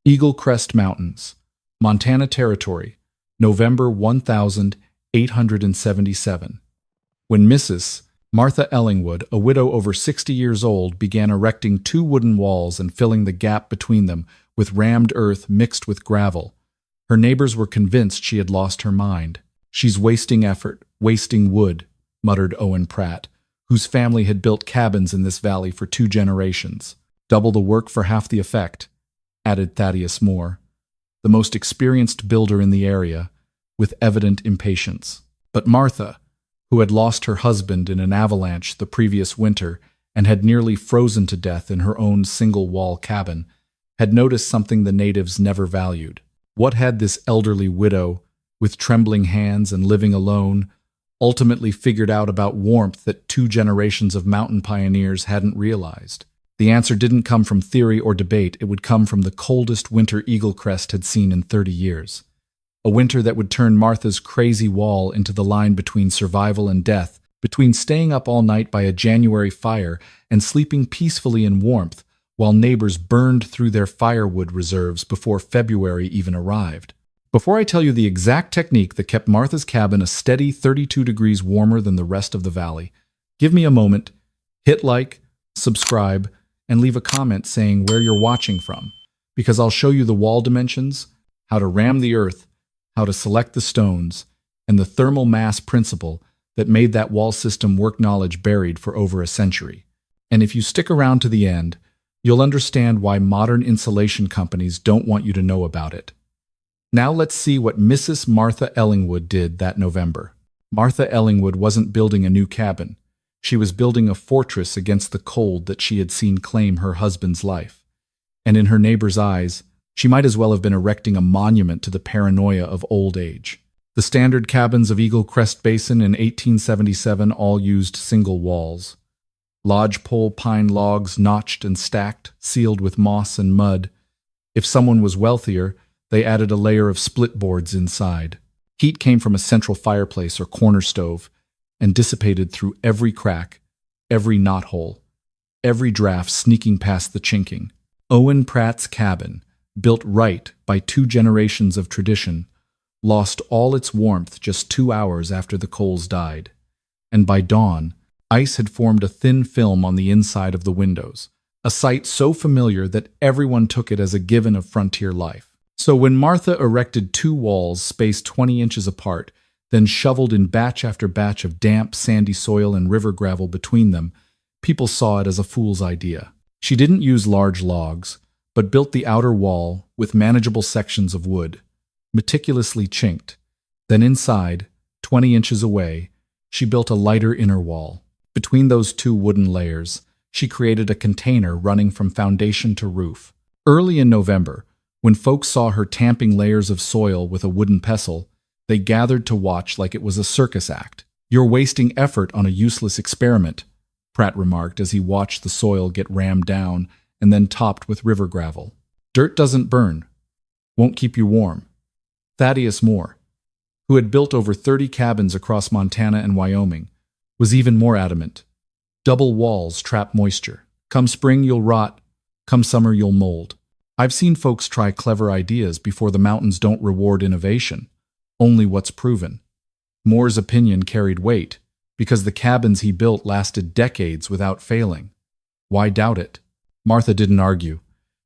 Eagle Crest Mountains, Montana Territory, November 1877. When Mrs. Martha Ellingwood, a widow over 60 years old, began erecting 2 wooden walls and filling the gap between them with rammed earth mixed with gravel, her neighbors were convinced she had lost her mind. "She's wasting effort, wasting wood," muttered Owen Pratt, whose family had built cabins in this valley for 2 generations. "Double the work for half the effect," added Thaddeus Moore, the most experienced builder in the area, with evident impatience. But Martha, who had lost her husband in an avalanche the previous winter and had nearly frozen to death in her own single-wall cabin, had noticed something the natives never valued. What had this elderly widow, with trembling hands and living alone, ultimately figured out about warmth that 2 generations of mountain pioneers hadn't realized? The answer didn't come from theory or debate. It would come from the coldest winter Eagle Crest had seen in 30 years. A winter that would turn Martha's crazy wall into the line between survival and death, between staying up all night by a January fire and sleeping peacefully in warmth, while neighbors burned through their firewood reserves before February even arrived. Before I tell you the exact technique that kept Martha's cabin a steady 32 degrees warmer than the rest of the valley, give me a moment, hit like, subscribe, and leave a comment saying where you're watching from, because I'll show you the wall dimensions, how to ram the earth, how to select the stones, and the thermal mass principle that made that wall system work, knowledge buried for over a century. And if you stick around to the end, you'll understand why modern insulation companies don't want you to know about it. Now let's see what Mrs. Martha Ellingwood did that November. Martha Ellingwood wasn't building a new cabin. She was building a fortress against the cold that she had seen claim her husband's life. And in her neighbors' eyes, she might as well have been erecting a monument to the paranoia of old age. The standard cabins of Eagle Crest Basin in 1877 all used single walls. Lodgepole pine logs notched and stacked, sealed with moss and mud. If someone was wealthier, they added a layer of split boards inside. Heat came from a central fireplace or corner stove and dissipated through every crack, every knothole, every draft sneaking past the chinking. Owen Pratt's cabin, built right by 2 generations of tradition, lost all its warmth just 2 hours after the coals died. And by dawn, ice had formed a thin film on the inside of the windows, a sight so familiar that everyone took it as a given of frontier life. So when Martha erected 2 walls spaced 20 inches apart, then shoveled in batch after batch of damp, sandy soil and river gravel between them, people saw it as a fool's idea. She didn't use large logs, but built the outer wall with manageable sections of wood, meticulously chinked. Then inside, 20 inches away, she built a lighter inner wall. Between those 2 wooden layers, she created a container running from foundation to roof. Early in November, when folks saw her tamping layers of soil with a wooden pestle, they gathered to watch like it was a circus act. "You're wasting effort on a useless experiment," Pratt remarked as he watched the soil get rammed down and then topped with river gravel. "Dirt doesn't burn. Won't keep you warm." Thaddeus Moore, who had built over 30 cabins across Montana and Wyoming, was even more adamant. "Double walls trap moisture. Come spring, you'll rot. Come summer, you'll mold." I've seen folks try clever ideas before the mountains don't reward innovation, only what's proven. Moore's opinion carried weight because the cabins he built lasted decades without failing. Why doubt it? Martha didn't argue.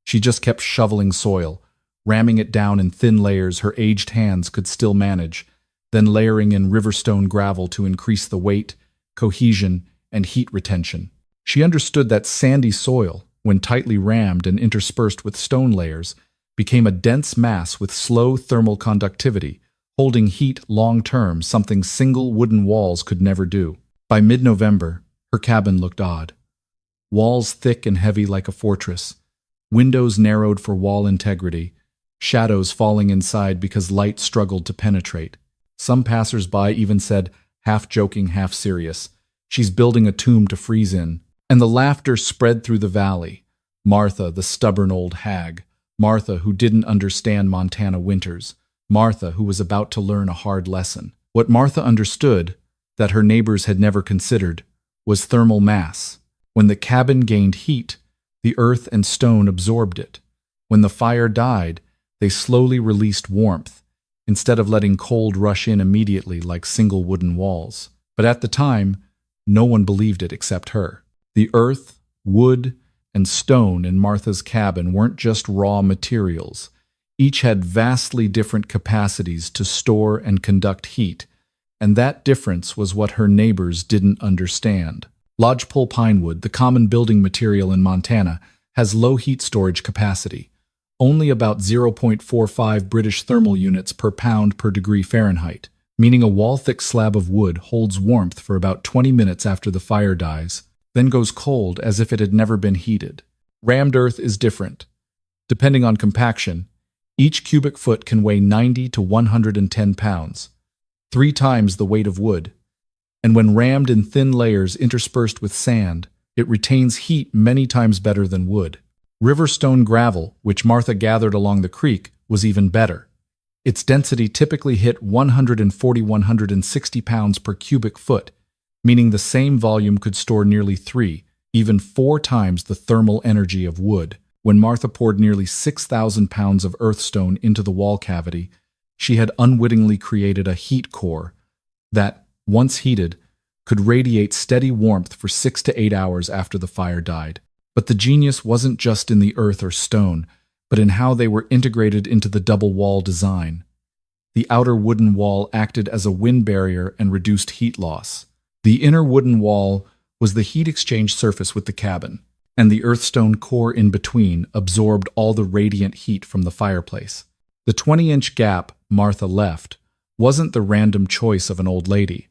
She just kept shoveling soil, ramming it down in thin layers her aged hands could still manage, then layering in riverstone gravel to increase the weight, cohesion, and heat retention. She understood that sandy soil, when tightly rammed and interspersed with stone layers, became a dense mass with slow thermal conductivity, holding heat long-term, something single wooden walls could never do. By mid-November, her cabin looked odd. Walls thick and heavy like a fortress, windows narrowed for wall integrity, shadows falling inside because light struggled to penetrate. Some passers-by even said, half joking, half serious, "She's building a tomb to freeze in." And the laughter spread through the valley. Martha, the stubborn old hag. Martha, who didn't understand Montana winters. Martha, who was about to learn a hard lesson. What Martha understood, that her neighbors had never considered, was thermal mass. When the cabin gained heat, the earth and stone absorbed it. When the fire died, they slowly released warmth, instead of letting cold rush in immediately like single wooden walls. But at the time, no one believed it except her. The earth, wood, and stone in Martha's cabin weren't just raw materials. Each had vastly different capacities to store and conduct heat, and that difference was what her neighbors didn't understand. Lodgepole pinewood, the common building material in Montana, has low heat storage capacity, only about 0.45 British thermal units per pound per degree Fahrenheit, meaning a wall-thick slab of wood holds warmth for about 20 minutes after the fire dies, then goes cold as if it had never been heated. Rammed earth is different. Depending on compaction, each cubic foot can weigh 90 to 110 pounds, 3 times the weight of wood, and when rammed in thin layers interspersed with sand, it retains heat many times better than wood. River stone gravel, which Martha gathered along the creek, was even better. Its density typically hit 140–160 pounds per cubic foot, meaning the same volume could store nearly 3, even 4 times the thermal energy of wood. When Martha poured nearly 6,000 pounds of earthstone into the wall cavity, she had unwittingly created a heat core that, once heated, could radiate steady warmth for 6 to 8 hours after the fire died. But the genius wasn't just in the earth or stone, but in how they were integrated into the double wall design. The outer wooden wall acted as a wind barrier and reduced heat loss. The inner wooden wall was the heat exchange surface with the cabin, and the earthstone core in between absorbed all the radiant heat from the fireplace. The 20-inch gap Martha left wasn't the random choice of an old lady.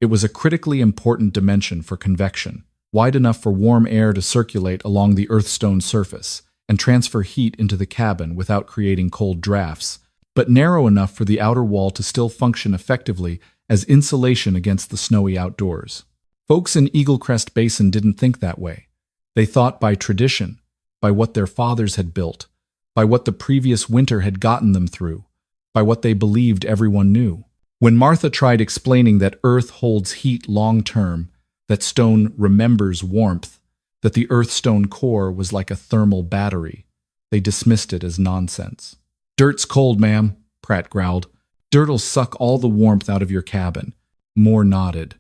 It was a critically important dimension for convection, wide enough for warm air to circulate along the earthstone surface and transfer heat into the cabin without creating cold drafts, but narrow enough for the outer wall to still function effectively as insulation against the snowy outdoors. Folks in Eagle Crest Basin didn't think that way. They thought by tradition, by what their fathers had built, by what the previous winter had gotten them through, by what they believed everyone knew. When Martha tried explaining that earth holds heat long-term, that stone remembers warmth, that the earthstone core was like a thermal battery, they dismissed it as nonsense. "Dirt's cold, ma'am," Pratt growled. "Dirt'll suck all the warmth out of your cabin." Moore nodded.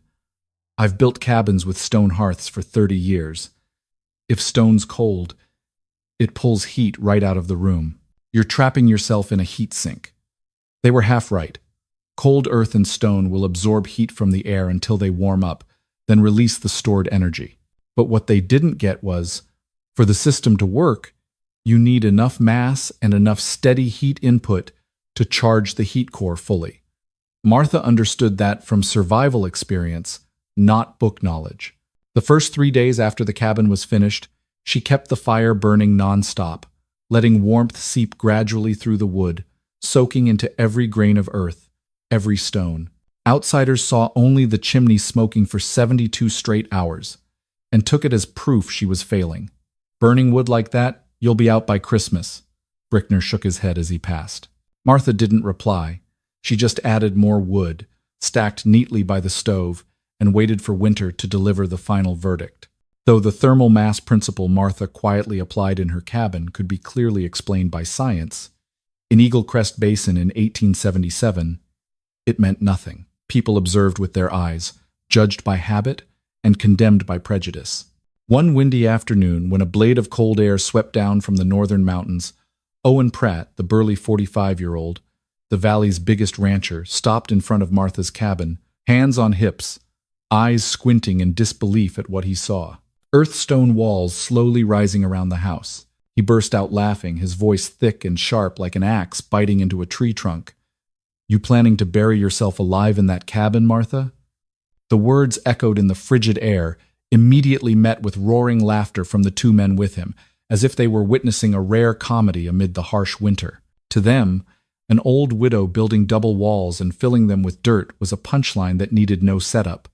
"I've built cabins with stone hearths for 30 years. If stone's cold, it pulls heat right out of the room. You're trapping yourself in a heat sink." They were half right. Cold earth and stone will absorb heat from the air until they warm up, then release the stored energy. But what they didn't get was, for the system to work, you need enough mass and enough steady heat input to charge the heat core fully. Martha understood that from survival experience, not book knowledge. The first 3 days after the cabin was finished, she kept the fire burning nonstop, letting warmth seep gradually through the wood, soaking into every grain of earth, every stone. Outsiders saw only the chimney smoking for 72 straight hours, and took it as proof she was failing. "Burning wood like that, you'll be out by Christmas." Brickner shook his head as he passed. Martha didn't reply. She just added more wood, stacked neatly by the stove, and waited for winter to deliver the final verdict. Though the thermal mass principle Martha quietly applied in her cabin could be clearly explained by science, in Eagle Crest Basin in 1877, it meant nothing. People observed with their eyes, judged by habit, and condemned by prejudice. One windy afternoon, when a blade of cold air swept down from the northern mountains, Owen Pratt, the burly 45-year-old, the valley's biggest rancher, stopped in front of Martha's cabin, hands on hips, eyes squinting in disbelief at what he saw. Earthstone walls slowly rising around the house. He burst out laughing, his voice thick and sharp like an axe biting into a tree trunk. "You planning to bury yourself alive in that cabin, Martha?" The words echoed in the frigid air, immediately met with roaring laughter from the 2 men with him, as if they were witnessing a rare comedy amid the harsh winter. To them, an old widow building double walls and filling them with dirt was a punchline that needed no setup.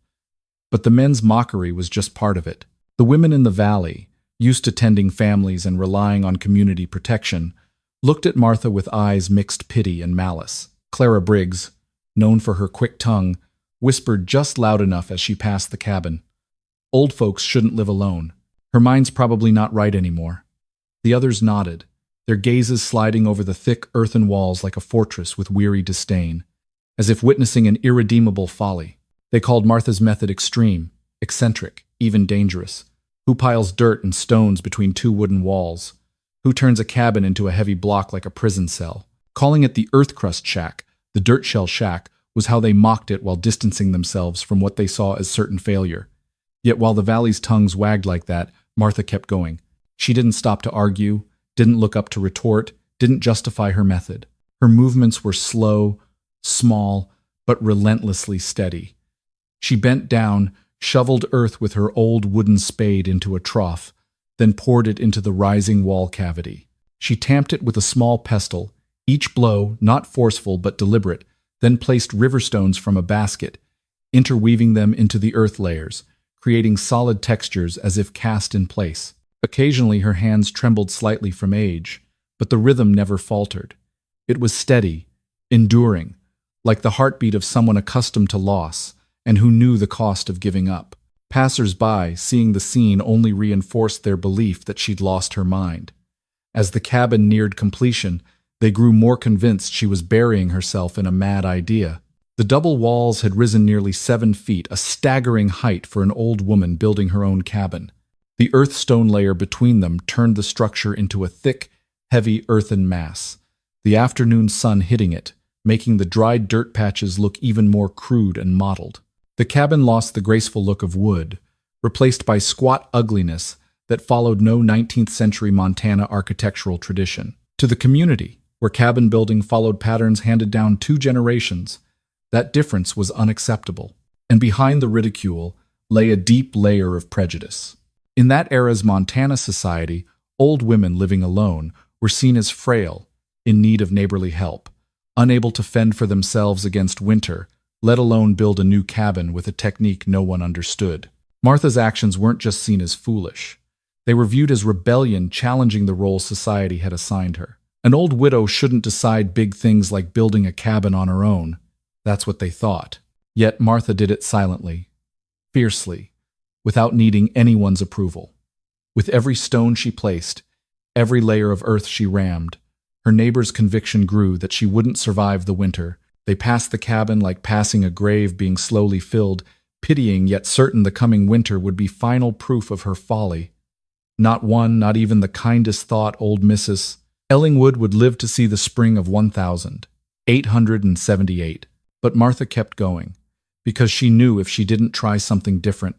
But the men's mockery was just part of it. The women in the valley, used to tending families and relying on community protection, looked at Martha with eyes mixed pity and malice. Clara Briggs, known for her quick tongue, whispered just loud enough as she passed the cabin. "Old folks shouldn't live alone. Her mind's probably not right anymore." The others nodded, their gazes sliding over the thick earthen walls like a fortress with weary disdain, as if witnessing an irredeemable folly. They called Martha's method extreme, eccentric, even dangerous. Who piles dirt and stones between two wooden walls? Who turns a cabin into a heavy block like a prison cell? Calling it the earth crust shack, the dirt shell shack, was how they mocked it while distancing themselves from what they saw as certain failure. Yet while the valley's tongues wagged like that, Martha kept going. She didn't stop to argue, didn't look up to retort, didn't justify her method. Her movements were slow, small, but relentlessly steady. She bent down, shoveled earth with her old wooden spade into a trough, then poured it into the rising wall cavity. She tamped it with a small pestle, each blow not forceful but deliberate, then placed river stones from a basket, interweaving them into the earth layers, creating solid textures as if cast in place. Occasionally her hands trembled slightly from age, but the rhythm never faltered. It was steady, enduring, like the heartbeat of someone accustomed to loss and who knew the cost of giving up. Passers-by, seeing the scene, only reinforced their belief that she'd lost her mind. As the cabin neared completion, they grew more convinced she was burying herself in a mad idea. The double walls had risen nearly 7 feet, a staggering height for an old woman building her own cabin. The earth stone layer between them turned the structure into a thick, heavy earthen mass, the afternoon sun hitting it, making the dried dirt patches look even more crude and mottled. The cabin lost the graceful look of wood, replaced by squat ugliness that followed no 19th century Montana architectural tradition. To the community, where cabin building followed patterns handed down 2 generations, that difference was unacceptable. And behind the ridicule lay a deep layer of prejudice. In that era's Montana society, old women living alone were seen as frail, in need of neighborly help, unable to fend for themselves against winter, let alone build a new cabin with a technique no one understood. Martha's actions weren't just seen as foolish. They were viewed as rebellion challenging the role society had assigned her. An old widow shouldn't decide big things like building a cabin on her own. That's what they thought. Yet Martha did it silently, fiercely, without needing anyone's approval. With every stone she placed, every layer of earth she rammed, her neighbors' conviction grew that she wouldn't survive the winter. They passed the cabin like passing a grave being slowly filled, pitying yet certain the coming winter would be final proof of her folly. Not one, not even the kindest thought old Mrs. Ellingwood would live to see the spring of 1878. But Martha kept going, because she knew if she didn't try something different,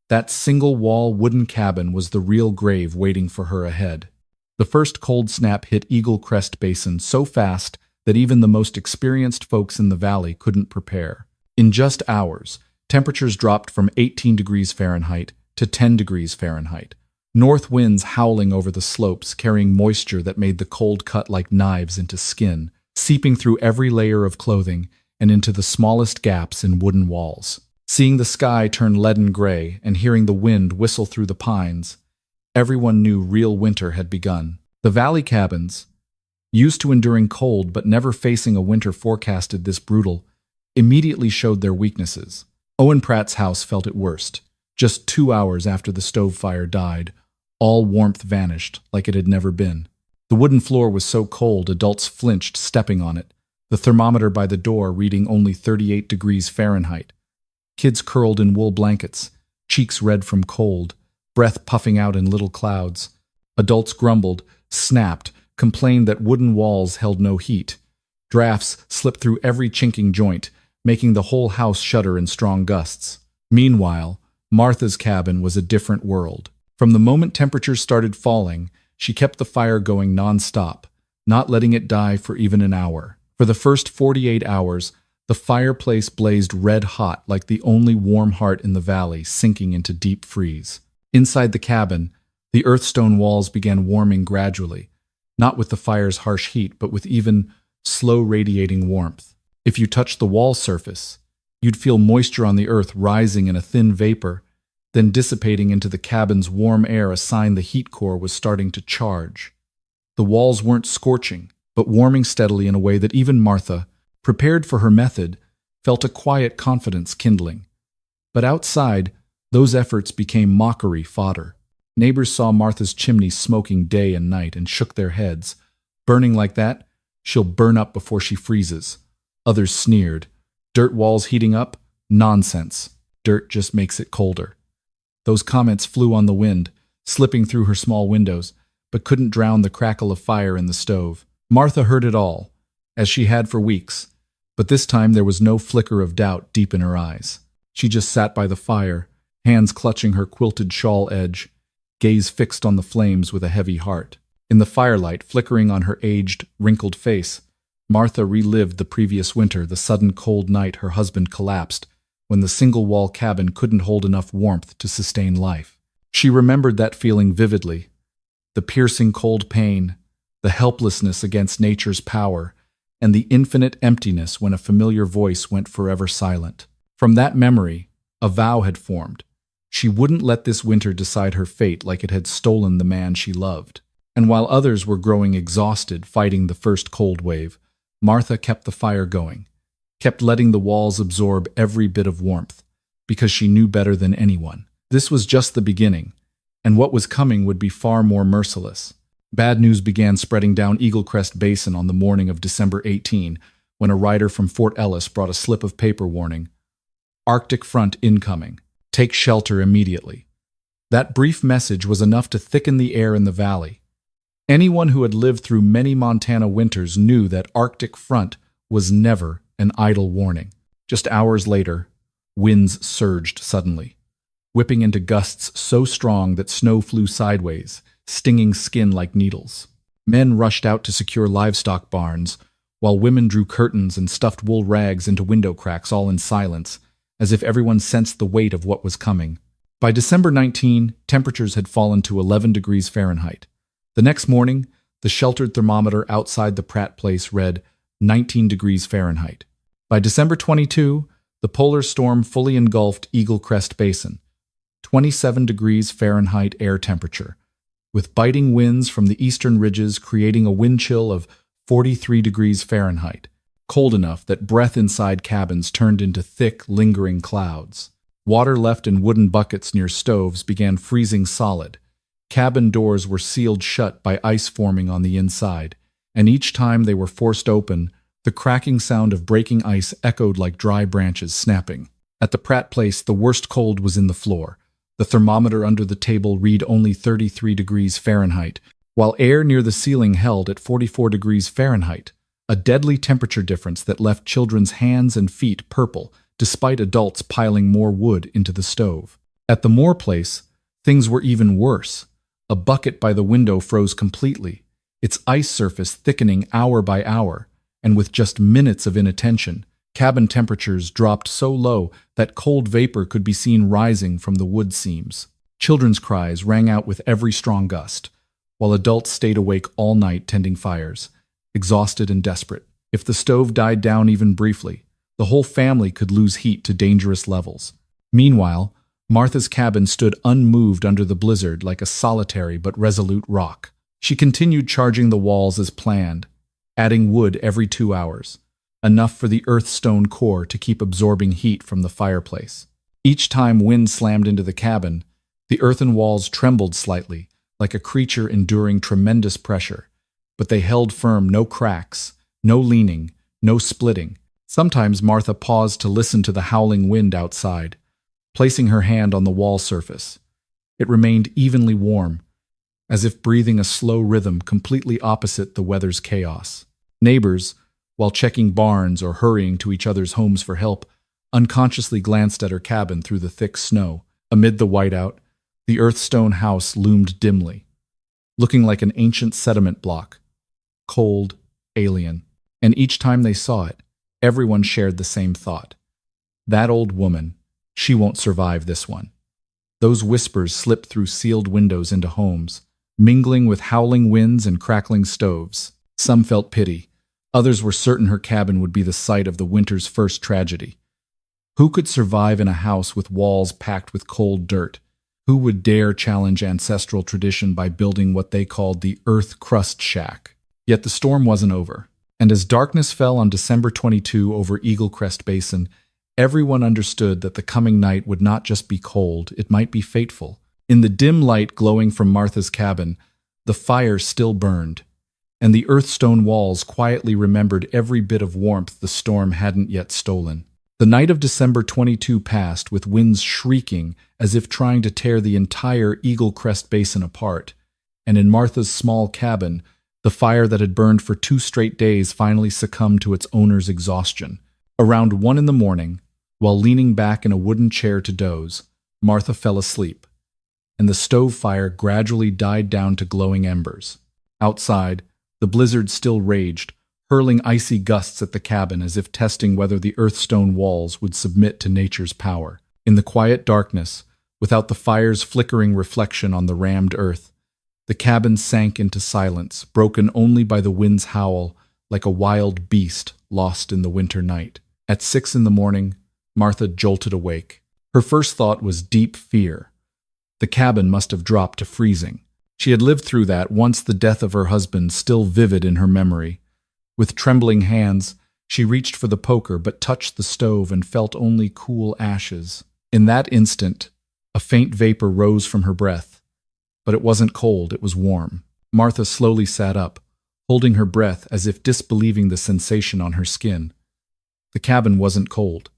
that single-wall wooden cabin was the real grave waiting for her ahead. The first cold snap hit Eagle Crest Basin so fast that even the most experienced folks in the valley couldn't prepare. In just hours, temperatures dropped from 18 degrees Fahrenheit to 10 degrees Fahrenheit. North winds howling over the slopes, carrying moisture that made the cold cut like knives into skin, seeping through every layer of clothing and into the smallest gaps in wooden walls. Seeing the sky turn leaden gray and hearing the wind whistle through the pines, everyone knew real winter had begun. The valley cabins, used to enduring cold but never facing a winter forecasted this brutal, immediately showed their weaknesses. Owen Pratt's house felt it worst. Just 2 hours after the stove fire died, all warmth vanished like it had never been. The wooden floor was so cold adults flinched stepping on it, the thermometer by the door reading only 38 degrees Fahrenheit. Kids curled in wool blankets, cheeks red from cold, breath puffing out in little clouds. Adults grumbled, snapped, complained that wooden walls held no heat. Drafts slipped through every chinking joint, making the whole house shudder in strong gusts. Meanwhile, Martha's cabin was a different world. From the moment temperatures started falling, she kept the fire going non-stop, not letting it die for even an hour. For the first 48 hours, the fireplace blazed red-hot like the only warm heart in the valley, sinking into deep freeze. Inside the cabin, the earthstone walls began warming gradually, not with the fire's harsh heat, but with even slow radiating warmth. If you touched the wall surface, you'd feel moisture on the earth rising in a thin vapor, then dissipating into the cabin's warm air, a sign the heat core was starting to charge. The walls weren't scorching, but warming steadily in a way that even Martha, prepared for her method, felt a quiet confidence kindling. But outside, those efforts became mockery fodder. Neighbors saw Martha's chimney smoking day and night and shook their heads, Burning like that, she'll burn up before she freezes. Others sneered. Dirt walls heating up? Nonsense. Dirt just makes it colder. Those comments flew on the wind, slipping through her small windows, but couldn't drown the crackle of fire in the stove. Martha heard it all, as she had for weeks, but this time there was no flicker of doubt deep in her eyes. She just sat by the fire, hands clutching her quilted shawl edge, gaze fixed on the flames with a heavy heart. In the firelight flickering on her aged, wrinkled face, Martha relived the previous winter, the sudden cold night her husband collapsed, when the single-wall cabin couldn't hold enough warmth to sustain life. She remembered that feeling vividly, the piercing cold pain, the helplessness against nature's power, and the infinite emptiness when a familiar voice went forever silent. From that memory, a vow had formed. She wouldn't let this winter decide her fate like it had stolen the man she loved. And while others were growing exhausted fighting the first cold wave, Martha kept the fire going, kept letting the walls absorb every bit of warmth, because she knew better than anyone. This was just the beginning, and what was coming would be far more merciless. Bad news began spreading down Eagle Crest Basin on the morning of December 18, when a rider from Fort Ellis brought a slip of paper warning, "Arctic front incoming. Take shelter immediately." That brief message was enough to thicken the air in the valley. Anyone who had lived through many Montana winters knew that Arctic front was never an idle warning. Just hours later, winds surged suddenly, whipping into gusts so strong that snow flew sideways, stinging skin like needles. Men rushed out to secure livestock barns, while women drew curtains and stuffed wool rags into window cracks, all in silence, as if everyone sensed the weight of what was coming. By December 19, temperatures had fallen to 11 degrees Fahrenheit. The next morning, the sheltered thermometer outside the Pratt place read 19 degrees Fahrenheit. By December 22, the polar storm fully engulfed Eagle Crest Basin, 27 degrees Fahrenheit air temperature, with biting winds from the eastern ridges creating a wind chill of 43 degrees Fahrenheit, cold enough that breath inside cabins turned into thick, lingering clouds. Water left in wooden buckets near stoves began freezing solid. Cabin doors were sealed shut by ice forming on the inside, and each time they were forced open, the cracking sound of breaking ice echoed like dry branches snapping. At the Pratt place, the worst cold was in the floor. The thermometer under the table read only 33 degrees Fahrenheit, while air near the ceiling held at 44 degrees Fahrenheit, a deadly temperature difference that left children's hands and feet purple, despite adults piling more wood into the stove. At the Moore place, things were even worse. A bucket by the window froze completely, its ice surface thickening hour by hour, and with just minutes of inattention, cabin temperatures dropped so low that cold vapor could be seen rising from the wood seams. Children's cries rang out with every strong gust, while adults stayed awake all night tending fires, exhausted and desperate. If the stove died down even briefly, the whole family could lose heat to dangerous levels. Meanwhile, Martha's cabin stood unmoved under the blizzard like a solitary but resolute rock. She continued charging the walls as planned, adding wood every 2 hours, enough for the earth-stone core to keep absorbing heat from the fireplace. Each time wind slammed into the cabin, the earthen walls trembled slightly, like a creature enduring tremendous pressure, but they held firm, no cracks, no leaning, no splitting. Sometimes Martha paused to listen to the howling wind outside, placing her hand on the wall surface. It remained evenly warm, as if breathing a slow rhythm completely opposite the weather's chaos. Neighbors, while checking barns or hurrying to each other's homes for help, unconsciously glanced at her cabin through the thick snow. Amid the whiteout, the earth-stone house loomed dimly, looking like an ancient sediment block, cold, alien. And each time they saw it, everyone shared the same thought. That old woman, she won't survive this one. Those whispers slipped through sealed windows into homes, mingling with howling winds and crackling stoves. Some felt pity. Others were certain her cabin would be the site of the winter's first tragedy. Who could survive in a house with walls packed with cold dirt? Who would dare challenge ancestral tradition by building what they called the Earth Crust Shack? Yet the storm wasn't over, and as darkness fell on December 22 over Eagle Crest Basin, everyone understood that the coming night would not just be cold, it might be fateful. In the dim light glowing from Martha's cabin, the fire still burned, and the earthstone walls quietly remembered every bit of warmth the storm hadn't yet stolen. The night of December 22 passed with winds shrieking as if trying to tear the entire Eagle Crest Basin apart, and in Martha's small cabin, the fire that had burned for 2 straight days finally succumbed to its owner's exhaustion. Around 1 in the morning, while leaning back in a wooden chair to doze, Martha fell asleep, and the stove fire gradually died down to glowing embers. Outside, the blizzard still raged, hurling icy gusts at the cabin as if testing whether the earthstone walls would submit to nature's power. In the quiet darkness, without the fire's flickering reflection on the rammed earth, the cabin sank into silence, broken only by the wind's howl like a wild beast lost in the winter night. At 6 in the morning, Martha jolted awake. Her first thought was deep fear. The cabin must have dropped to freezing. She had lived through that once, the death of her husband still vivid in her memory. With trembling hands, she reached for the poker but touched the stove and felt only cool ashes. In that instant, a faint vapor rose from her breath. But it wasn't cold, it was warm. Martha slowly sat up, holding her breath as if disbelieving the sensation on her skin. The cabin wasn't cold.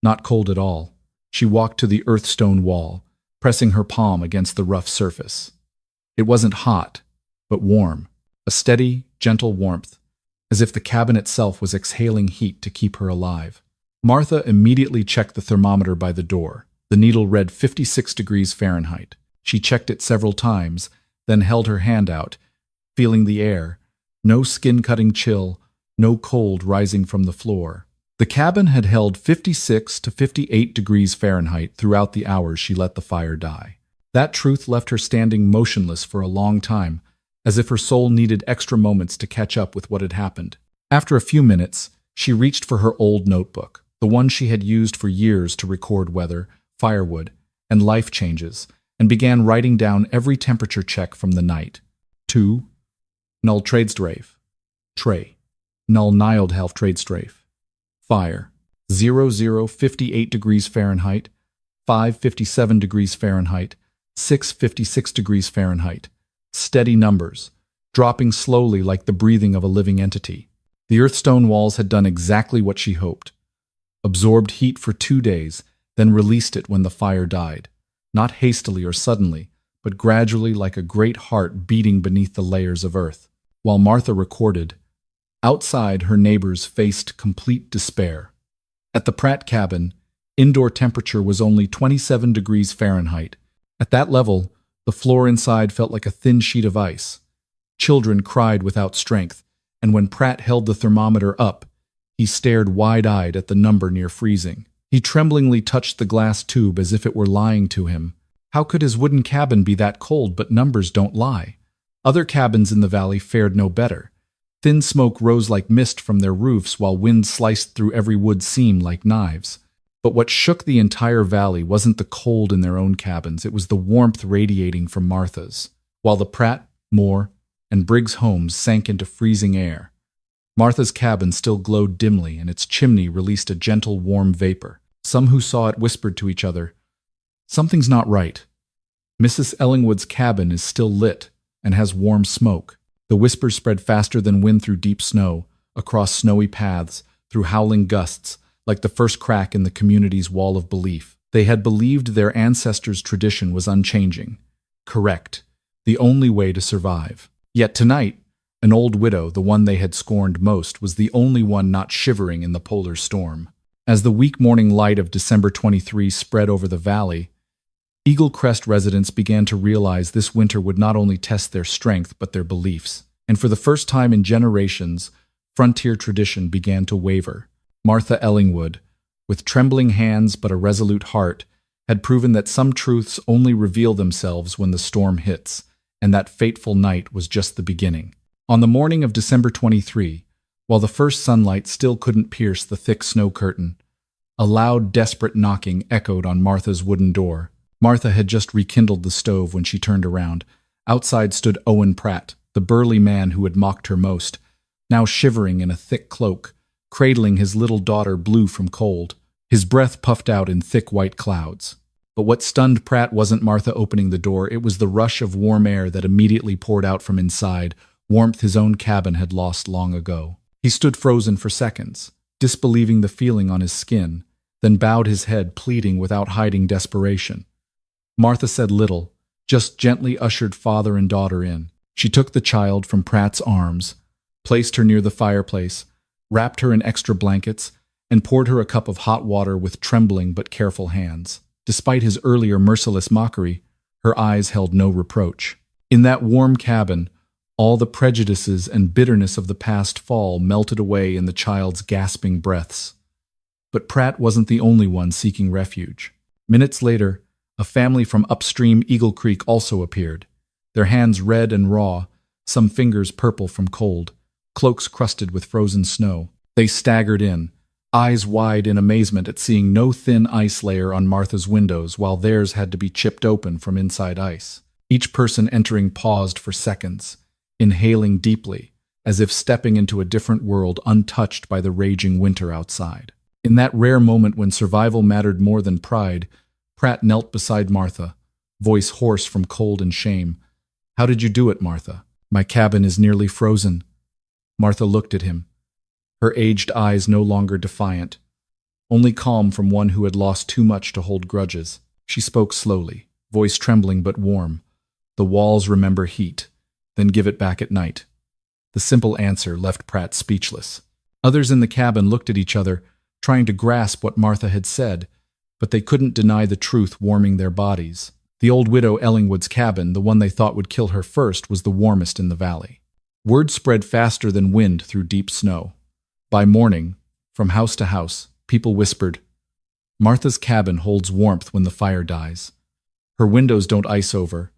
Not cold at all. She walked to the earthstone wall, pressing her palm against the rough surface. It wasn't hot, but warm. A steady, gentle warmth, as if the cabin itself was exhaling heat to keep her alive. Martha immediately checked the thermometer by the door. The needle read 56 degrees Fahrenheit. She checked it several times, then held her hand out, feeling the air. No skin-cutting chill, no cold rising from the floor. The cabin had held 56 to 58 degrees Fahrenheit throughout the hours she let the fire die. That truth left her standing motionless for a long time, as if her soul needed extra moments to catch up with what had happened. After a few minutes, she reached for her old notebook, the one she had used for years to record weather, firewood, and life changes, and began writing down every temperature check from the night. 2. Null Tradestrafe. Tray. Null Nild Half Tradestrafe. Fire. 0058 degrees Fahrenheit, 557 degrees Fahrenheit, 656 degrees Fahrenheit. Steady numbers, dropping slowly like the breathing of a living entity. The earthstone walls had done exactly what she hoped. Absorbed heat for 2 days, then released it when the fire died. Not hastily or suddenly, but gradually like a great heart beating beneath the layers of earth. While Martha recorded, outside her neighbors faced complete despair. At the Pratt cabin, indoor temperature was only 27 degrees Fahrenheit. At that level, the floor inside felt like a thin sheet of ice. Children cried without strength, and when Pratt held the thermometer up, he stared wide-eyed at the number near freezing. He tremblingly touched the glass tube as if it were lying to him. How could his wooden cabin be that cold? But numbers don't lie. Other cabins in the valley fared no better. Thin smoke rose like mist from their roofs while wind sliced through every wood seam like knives. But what shook the entire valley wasn't the cold in their own cabins, it was the warmth radiating from Martha's. While the Pratt, Moore, and Briggs homes sank into freezing air, Martha's cabin still glowed dimly, and its chimney released a gentle, warm vapor. Some who saw it whispered to each other, "Something's not right. Mrs. Ellingwood's cabin is still lit and has warm smoke." The whispers spread faster than wind through deep snow, across snowy paths, through howling gusts, like the first crack in the community's wall of belief. They had believed their ancestors' tradition was unchanging, correct, the only way to survive. Yet tonight, an old widow, the one they had scorned most, was the only one not shivering in the polar storm. As the weak morning light of December 23 spread over the valley, Eagle Crest residents began to realize this winter would not only test their strength but their beliefs. And for the first time in generations, frontier tradition began to waver. Martha Ellingwood, with trembling hands but a resolute heart, had proven that some truths only reveal themselves when the storm hits, and that fateful night was just the beginning. On the morning of December 23, while the first sunlight still couldn't pierce the thick snow curtain, a loud, desperate knocking echoed on Martha's wooden door. Martha had just rekindled the stove when she turned around. Outside stood Owen Pratt, the burly man who had mocked her most, now shivering in a thick cloak, cradling his little daughter blue from cold. His breath puffed out in thick white clouds. But what stunned Pratt wasn't Martha opening the door, it was the rush of warm air that immediately poured out from inside, warmth his own cabin had lost long ago. He stood frozen for seconds, disbelieving the feeling on his skin, then bowed his head, pleading without hiding desperation. Martha said little, just gently ushered father and daughter in. She took the child from Pratt's arms, placed her near the fireplace, wrapped her in extra blankets, and poured her a cup of hot water with trembling but careful hands. Despite his earlier merciless mockery, her eyes held no reproach. In that warm cabin, all the prejudices and bitterness of the past fall melted away in the child's gasping breaths. But Pratt wasn't the only one seeking refuge. Minutes later, a family from upstream Eagle Creek also appeared, their hands red and raw, some fingers purple from cold, cloaks crusted with frozen snow. They staggered in, eyes wide in amazement at seeing no thin ice layer on Martha's windows while theirs had to be chipped open from inside ice. Each person entering paused for seconds, inhaling deeply, as if stepping into a different world untouched by the raging winter outside. In that rare moment when survival mattered more than pride, Pratt knelt beside Martha, voice hoarse from cold and shame. "How did you do it, Martha? My cabin is nearly frozen." Martha looked at him, her aged eyes no longer defiant, only calm from one who had lost too much to hold grudges. She spoke slowly, voice trembling but warm. "The walls remember heat, then give it back at night." The simple answer left Pratt speechless. Others in the cabin looked at each other, trying to grasp what Martha had said, but they couldn't deny the truth warming their bodies. The old widow Ellingwood's cabin, the one they thought would kill her first, was the warmest in the valley. Word spread faster than wind through deep snow. By morning, from house to house, people whispered, "Martha's cabin holds warmth when the fire dies. Her windows don't ice over.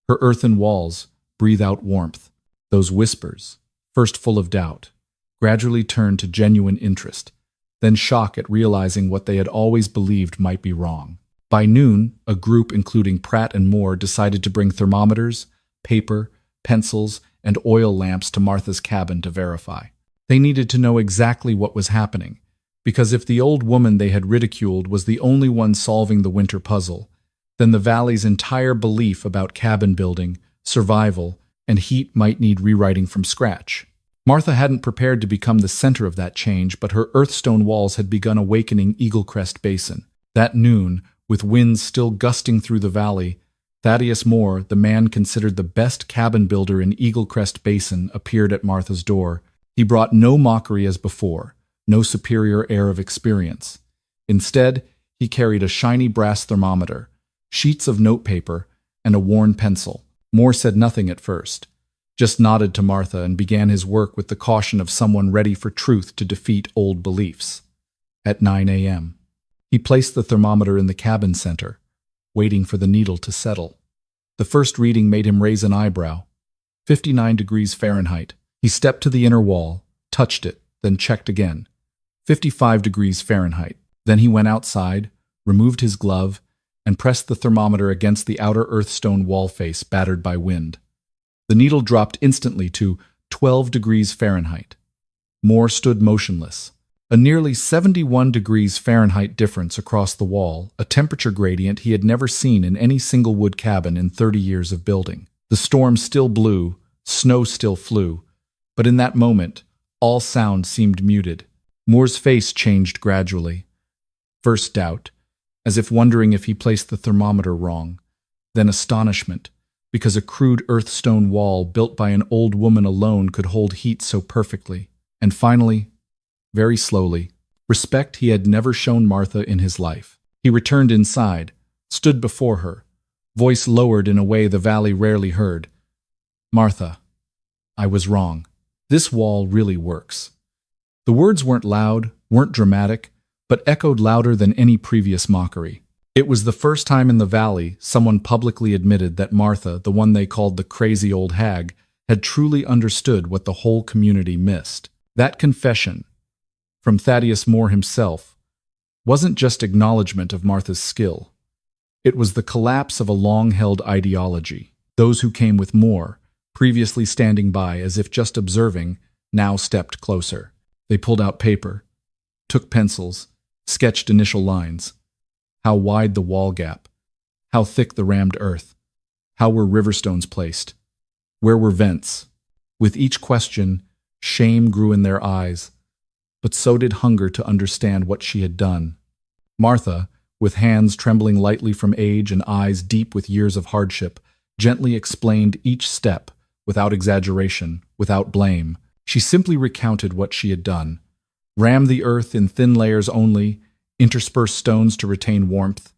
Her earthen walls breathe out warmth." Those whispers, first full of doubt, gradually turned to genuine interest, then shock at realizing what they had always believed might be wrong. By noon, a group including Pratt and Moore decided to bring thermometers, paper, pencils, and oil lamps to Martha's cabin to verify. They needed to know exactly what was happening, because if the old woman they had ridiculed was the only one solving the winter puzzle, then the valley's entire belief about cabin building, survival, and heat might need rewriting from scratch. Martha hadn't prepared to become the center of that change, but her earthstone walls had begun awakening Eagle Crest Basin. That noon, with winds still gusting through the valley, Thaddeus Moore, the man considered the best cabin builder in Eagle Crest Basin, appeared at Martha's door. He brought no mockery as before, no superior air of experience. Instead, he carried a shiny brass thermometer, sheets of notepaper, and a worn pencil. Moore said nothing at first, just nodded to Martha and began his work with the caution of someone ready for truth to defeat old beliefs. At 9 a.m., he placed the thermometer in the cabin center, waiting for the needle to settle. The first reading made him raise an eyebrow. 59 degrees Fahrenheit. He stepped to the inner wall, touched it, then checked again. 55 degrees Fahrenheit. Then he went outside, removed his glove, and pressed the thermometer against the outer earthstone wall face battered by wind. The needle dropped instantly to 12 degrees Fahrenheit. Moore stood motionless. A nearly 71 degrees Fahrenheit difference across the wall, a temperature gradient he had never seen in any single wood cabin in 30 years of building. The storm still blew, snow still flew, but in that moment, all sound seemed muted. Moore's face changed gradually. First doubt, as if wondering if he placed the thermometer wrong. Then astonishment, because a crude earthstone wall built by an old woman alone could hold heat so perfectly. And finally, very slowly, respect he had never shown Martha in his life. He returned inside, stood before her, voice lowered in a way the valley rarely heard. "Martha, I was wrong. This wall really works." The words weren't loud, weren't dramatic, but echoed louder than any previous mockery. It was the first time in the valley someone publicly admitted that Martha, the one they called the crazy old hag, had truly understood what the whole community missed. That confession, from Thaddeus Moore himself, wasn't just acknowledgement of Martha's skill. It was the collapse of a long-held ideology. Those who came with Moore, previously standing by as if just observing, now stepped closer. They pulled out paper, took pencils, sketched initial lines. How wide the wall gap, how thick the rammed earth, how were riverstones placed, where were vents, With each question, shame grew in their eyes, but so did hunger to understand what she had done. Martha, with hands trembling lightly from age and eyes deep with years of hardship, gently explained each step, without exaggeration, without blame. She simply recounted what she had done. Ram the earth in thin layers only, intersperse stones to retain warmth,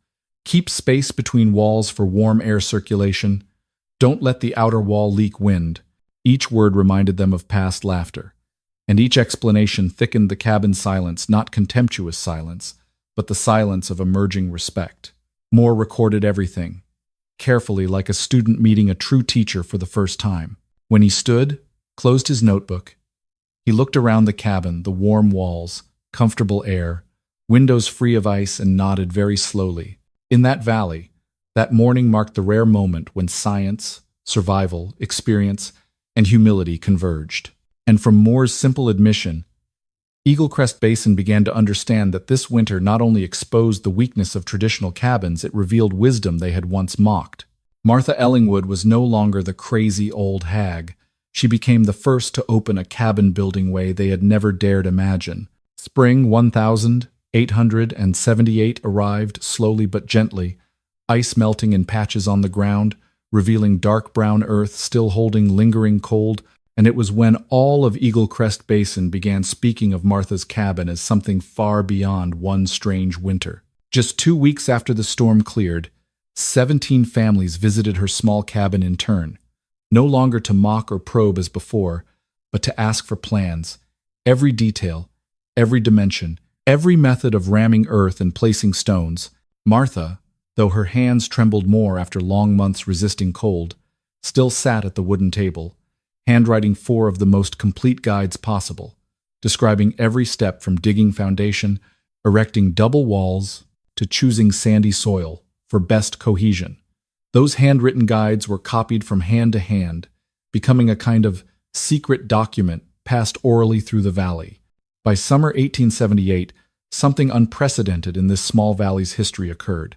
keep space between walls for warm air circulation, don't let the outer wall leak wind. Each word reminded them of past laughter, and each explanation thickened the cabin silence, not contemptuous silence, but the silence of emerging respect. Moore recorded everything, carefully like a student meeting a true teacher for the first time. When he stood, closed his notebook, he looked around the cabin, the warm walls, comfortable air, windows free of ice, and nodded very slowly. In that valley, that morning marked the rare moment when science, survival, experience, and humility converged. And from Moore's simple admission, Eagle Crest Basin began to understand that this winter not only exposed the weakness of traditional cabins, it revealed wisdom they had once mocked. Martha Ellingwood was no longer the crazy old hag. She became the first to open a cabin-building way they had never dared imagine. Spring 1878 arrived slowly but gently, ice melting in patches on the ground, revealing dark brown earth still holding lingering cold, and it was when all of Eagle Crest Basin began speaking of Martha's cabin as something far beyond one strange winter. Just 2 weeks after the storm cleared, 17 families visited her small cabin in turn, no longer to mock or probe as before, but to ask for plans, every detail, every dimension, every method of ramming earth and placing stones. Martha, though her hands trembled more after long months resisting cold, still sat at the wooden table, handwriting 4 of the most complete guides possible, describing every step from digging foundation, erecting double walls, to choosing sandy soil for best cohesion. Those handwritten guides were copied from hand to hand, becoming a kind of secret document passed orally through the valley. By summer 1878, something unprecedented in this small valley's history occurred.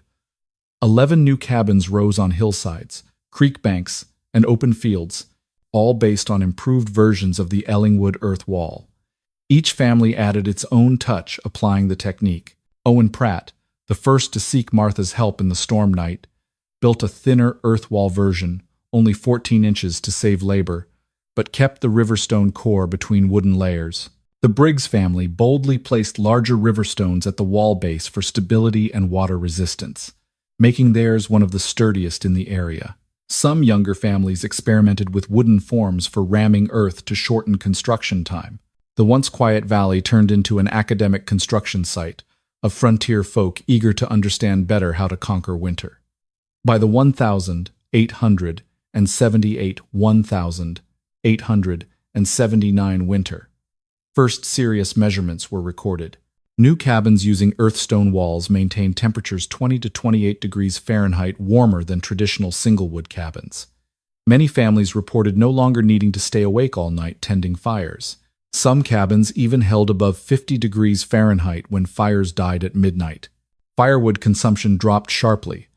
11 new cabins rose on hillsides, creek banks, and open fields, all based on improved versions of the Ellingwood earth wall. Each family added its own touch, applying the technique. Owen Pratt, the first to seek Martha's help in the storm night, built a thinner earth wall version, only 14 inches to save labor, but kept the riverstone core between wooden layers. The Briggs family boldly placed larger riverstones at the wall base for stability and water resistance, making theirs one of the sturdiest in the area. Some younger families experimented with wooden forms for ramming earth to shorten construction time. The once quiet valley turned into an academic construction site of frontier folk eager to understand better how to conquer winter. By the 1879 winter, first serious measurements were recorded. New cabins using earthstone walls maintained temperatures 20 to 28 degrees Fahrenheit warmer than traditional singlewood cabins. Many families reported no longer needing to stay awake all night tending fires. Some cabins even held above 50 degrees Fahrenheit when fires died at midnight. Firewood consumption dropped sharply,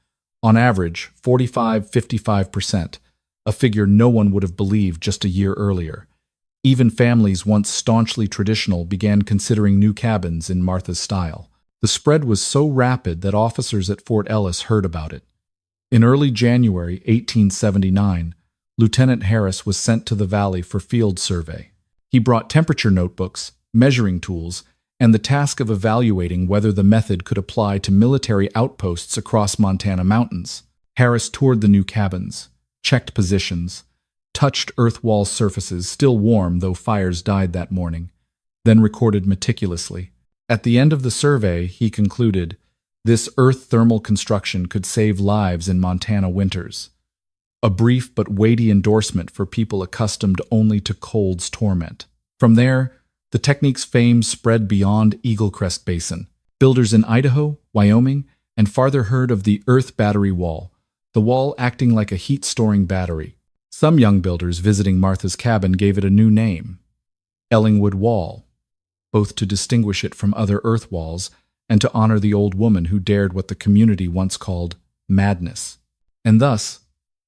on average 45–55%, a figure no one would have believed just a year earlier. Even families once staunchly traditional began considering new cabins in Martha's style. The spread was so rapid that officers at Fort Ellis heard about it. In early January 1879, Lieutenant Harris was sent to the valley for field survey. He brought temperature notebooks, measuring tools, and the task of evaluating whether the method could apply to military outposts across Montana mountains. Harris toured the new cabins, checked positions, touched earth wall surfaces still warm though fires died that morning, then recorded meticulously. At the end of the survey, he concluded, this earth thermal construction could save lives in Montana winters. A brief but weighty endorsement for people accustomed only to cold's torment. From there, the technique's fame spread beyond Eagle Crest Basin. Builders in Idaho, Wyoming, and farther heard of the earth battery wall, the wall acting like a heat-storing battery. Some young builders visiting Martha's cabin gave it a new name, Ellingwood Wall, both to distinguish it from other earth walls and to honor the old woman who dared what the community once called madness. And thus,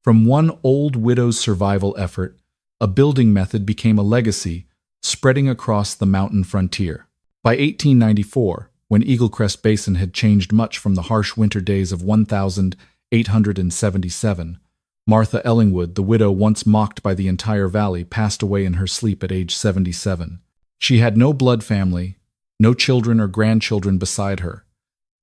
from one old widow's survival effort, a building method became a legacy, spreading across the mountain frontier. By 1894, when Eagle Crest Basin had changed much from the harsh winter days of 1877, Martha Ellingwood, the widow once mocked by the entire valley, passed away in her sleep at age 77. She had no blood family, no children or grandchildren beside her,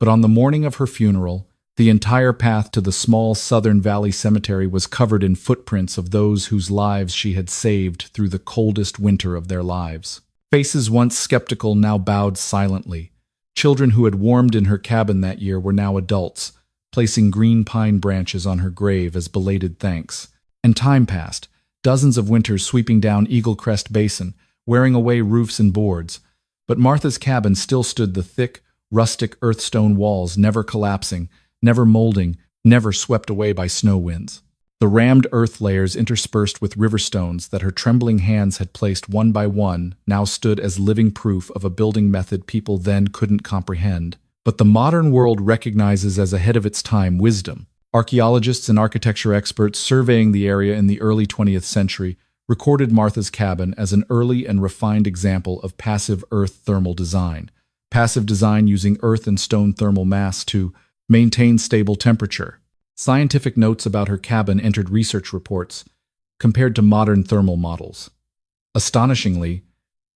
but on the morning of her funeral, the entire path to the small Southern Valley Cemetery was covered in footprints of those whose lives she had saved through the coldest winter of their lives. Faces once skeptical now bowed silently. Children who had warmed in her cabin that year were now adults, placing green pine branches on her grave as belated thanks. And time passed, dozens of winters sweeping down Eagle Crest Basin, wearing away roofs and boards. But Martha's cabin still stood, the thick, rustic earthstone walls never collapsing, never molding, never swept away by snow winds. The rammed earth layers interspersed with river stones that her trembling hands had placed one by one now stood as living proof of a building method people then couldn't comprehend. But the modern world recognizes as ahead of its time wisdom. Archaeologists and architecture experts surveying the area in the early 20th century recorded Martha's cabin as an early and refined example of passive earth thermal design. Passive design using earth and stone thermal mass to maintain stable temperature. Scientific notes about her cabin entered research reports, compared to modern thermal models. Astonishingly,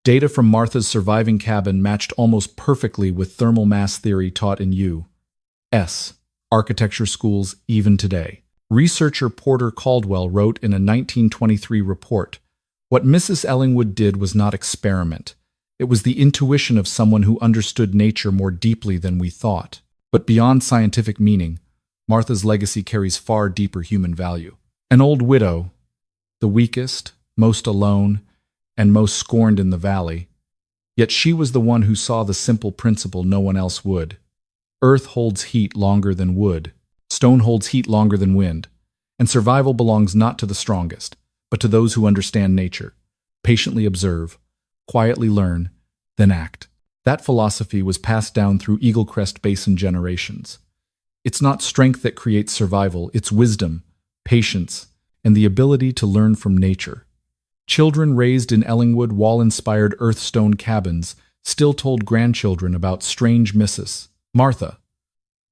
data from Martha's surviving cabin matched almost perfectly with thermal mass theory taught in U.S. architecture schools even today. Researcher Porter Caldwell wrote in a 1923 report, "What Mrs. Ellingwood did was not experiment. It was the intuition of someone who understood nature more deeply than we thought." But beyond scientific meaning, Martha's legacy carries far deeper human value. An old widow, the weakest, most alone, and most scorned in the valley, yet she was the one who saw the simple principle no one else would. Earth holds heat longer than wood, stone holds heat longer than wind, and survival belongs not to the strongest, but to those who understand nature, patiently observe, quietly learn, then act. That philosophy was passed down through Eagle Crest Basin generations. It's not strength that creates survival, it's wisdom, patience, and the ability to learn from nature. Children raised in Ellingwood wall-inspired earthstone cabins still told grandchildren about strange Mrs. Martha,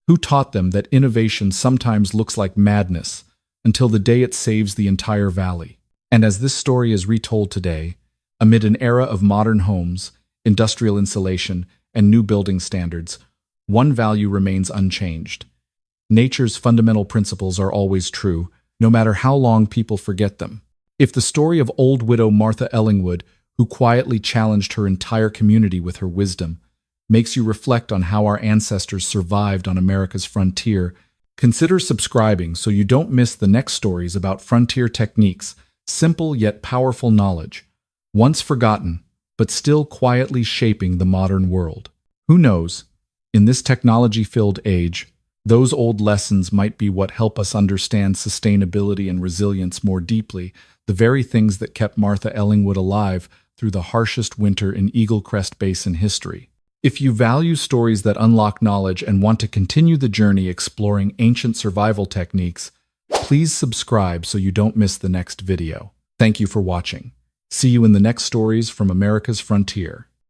who taught them that innovation sometimes looks like madness until the day it saves the entire valley. And as this story is retold today, amid an era of modern homes, industrial insulation, and new building standards, one value remains unchanged. Nature's fundamental principles are always true, no matter how long people forget them. If the story of old widow Martha Ellingwood, who quietly challenged her entire community with her wisdom, makes you reflect on how our ancestors survived on America's frontier, consider subscribing so you don't miss the next stories about frontier techniques, simple yet powerful knowledge, once forgotten, but still quietly shaping the modern world. Who knows, in this technology-filled age, those old lessons might be what help us understand sustainability and resilience more deeply, the very things that kept Martha Ellingwood alive through the harshest winter in Eagle Crest Basin history. If you value stories that unlock knowledge and want to continue the journey exploring ancient survival techniques, please subscribe so you don't miss the next video. Thank you for watching. See you in the next stories from America's frontier.